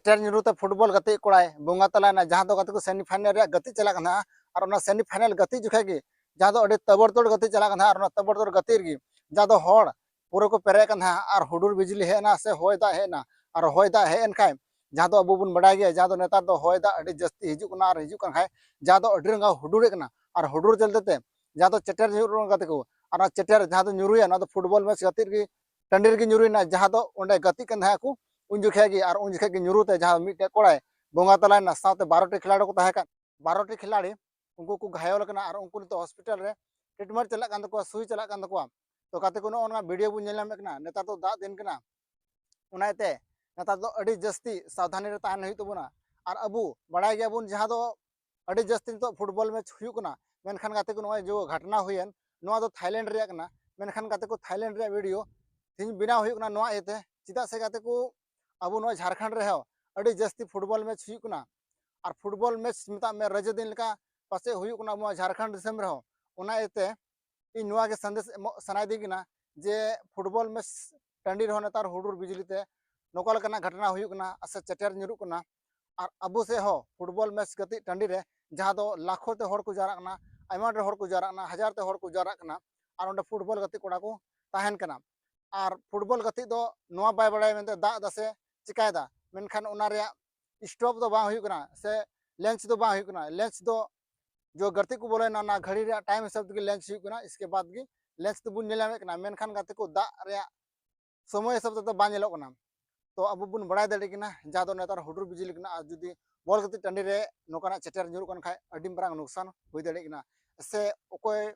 Chatter ᱧᱩᱨᱩᱛᱮ football गति कोड़ाय बोंगा तलाना जहां दो गति को सेमीफाइनल रे गति चला कना और ओना सेमीफाइनल गति जुखे गे जहां दो अडी तबड़तोड़ गति चला कना और ओना तबड़तोड़ गति रे जहां दो हड़ पूरा को पेरे कना और हुडुर बिजली हेना से होय दा हेना और होय दा हे एनखाय जहां दो अबु बुन बडाय गे जहां दो नेतार दो होय दा अडी जस्ती हिजु कना और हिजु कना जहां दो अडी रंगा हुडुर कना और हुडुर चलते जहां दो चेटर ᱧᱩᱨᱩ गति को और चेटर जहां दो ᱧᱩᱨᱩया ना दो फुटबॉल मैच गति रे टंडी रे ᱧᱩᱨᱩᱭना जहां दो ओंडे गति कना को उन जुखे गे और उन जुखे गे ᱧᱩᱨᱩते जहां मिटे कोड़ाय बोंगा तलाना साथे 12टी खिलाड़ी को तहे 12टी खिलाड़ी उनको को घायल कना और उनको तो हॉस्पिटल रे ट्रीटमेंट चला कान तको सुई चला कान तको तो काते को ओना वीडियो बु नेल नामेकना नेता तो दा दिन कना उनाते नेता तो अडी जस्ती सावधानी रे तान हुई तबुना और अबु बड़ाय गया बुन जहां दो अडी जस्ती तो फुटबॉल मैच हुई कना मेनखान काते को नय जो घटना हुईन नोआ दो थाईलैंड रे कना मेनखान काते को थाईलैंड रे वीडियो थिन बिना हुई कना नोआ एते चिदा से काते को अबु नोआ झारखंड रे हो अडी जस्ती फुटबॉल मैच हुई कना और फुटबॉल मैच मिता में रज दिन का पासे हुई कना मो झारखंड दिसम रे हो उना एते इ नोआ के संदेश सनाय दी कना जे फुटबॉल मैच टंडी रे नेतार हुडुर बिजली ते नोकल कना घटना हुई कना असे चटेर ᱧᱩᱨᱩ कना और अबु से हो फुटबॉल मैच गति टंडी रे जहां दो लाखों ते हड़ को जारा कना आयमा रे हड़ को जारा कना हजार ते हड़ को जारा कना और ओंडे फुटबॉल गति कोड़ा को ताहेन कना और फुटबॉल गति दो नोआ बाय बड़ाय मेनते दा दसे चिकायदा मेनखान ओना रे स्टॉप दो बा हुई कना से लेंस दो बा हुई कना लेंस दो जो गति को बोले ना घड़ी रे टाइम हिसाब के लेंस हुई कना इसके बाद की लेंस तो बुन नेलामे कना मेनखान गति को दा रे समय हिसाब तो बा नेलो कना तो अब बुन बड़ाय दाड़ी कना जहां दो नेतार हुडुर बिजली कना जुदी बॉल गति टंडी रे नोकाना चेटर ᱧᱩᱨᱩ कन खाय अडी मरांग नुकसान हुई दाड़ी कना से ओकोय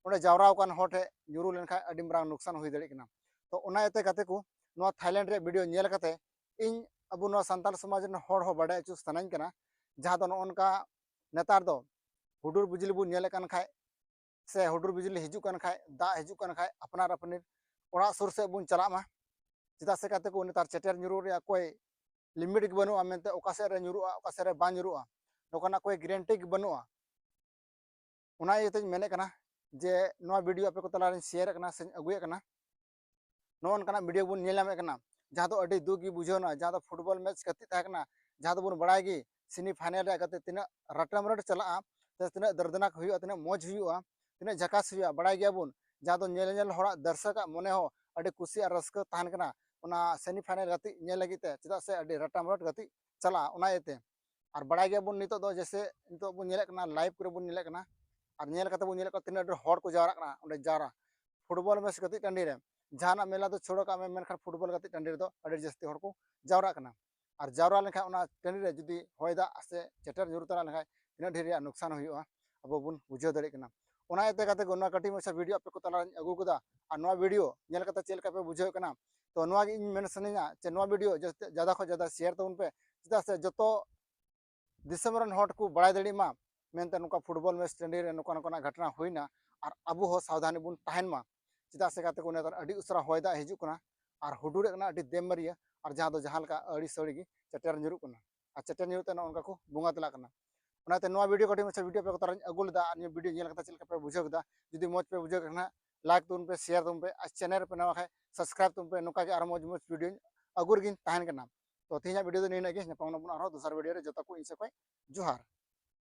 ओंडे जावराव कन होठे ᱧᱩᱨᱩ लेन खाय अडी मरांग नुकसान हुई दाड़ी कना तो ओना एते काते को नोआ थाईलैंड रे वीडियो नेल काते इन अब नोआ संताल समाज रे हड़ हो बड़ाय चु सनाኝ कना जहां दो नोनका नेतार दो हुडुर बिजली बु नेल कन खाय से हुडुर बिजली हिजु कन खाय दा हिजु कन खाय अपनार अपनी ओड़ा सुर से बुन चला मा चिदा से काते को नेतार चेटर ᱧᱩᱨᱩ रे कोई लिमिट के बनुआ मेनते ओकासे रे ᱧᱩᱨᱩआ ओकासे रे बा ᱧᱩᱨᱩआ नोकाना कोई गारंटी के बनुआ उना येते मेने कना जे नोआ वीडियो आपे को तला रे शेयर कना से अगुए कना नोन कना वीडियो बुन नेलामे कना जहां दो अडी दुगी बुझोना जहां दो फुटबॉल मैच गति था कना जहां दो बुन बड़ाय गी सेमीफाइनल रे गति तिना रटम रट चला ते तिना दर्दनाक हुआ तिना मौज हुआ तिना झकास हुआ बड़ाय गया बुन जहां दो नेल नेल हड़ा दर्शक मने हो अडी खुशी और रस्क ताहन कना उना सेमीफाइनल गति नेल लगिते चिदा से अडी रटम रट गति चला उना एते और बड़ाय गया बुन नितो दो जैसे नितो बुन नेले कना लाइव करे बुन नेले कना और नेल कते बुन नेले को तिना हड़ को जावरा कना उंडे जावरा फुटबॉल मैच गति टंडी रे जहाना मेला तो छोड़ो का मेनखान फुटबॉल गति टंडी दो अडी जस्ती हड़ को जावरा कना और जावरा लेखा उना टंडी रे जुदी होयदा से चेटर ᱧᱩᱨᱩ तला लेखा तिना ढेर नुकसान हुआ अब बुन बुझाव दाड़े कना उना एते काते को कटी मसा वीडियो आपे को तला अगु कदा और नोआ वीडियो नेल कते चेल का पे बुझाव कना तो नोआ इन मेन सनेना चे नोआ वीडियो ज्यादा को ज्यादा शेयर तबन पे चिदा से जतो दिसम रन हट को बड़ाय दाड़ी मा मेनते नुका फुटबॉल मैच टंडी रे नुका नुका घटना हुईना और अबु हो सावधानी बुन ताहेन मा चिदा से काते को नेतार अडी उसरा होयदा हिजु कना और हुडुरे कना अडी देमरिया और जहां दो जहां का अड़ी सड़ी गी चटेर ᱧᱩᱨᱩ कना और चटेर ᱧᱩᱨᱩ ते उनका को बुंगा तला कना उनाते नोआ वीडियो कटी मसा वीडियो पे को तरा अगुल दा और वीडियो नेल कता चल का पे बुझाव दा जुदी मौज पे बुझाव कना लाइक तुम पे शेयर तुम पे और चैनल पे नवा खाय सब्सक्राइब तुम पे नुका के और मौज मौज वीडियो अगुर गिन ताहन कना तो तीना वीडियो दो नेना गे नपाम नबुन और दोसर वीडियो रे जता को इन से कोई जोहार।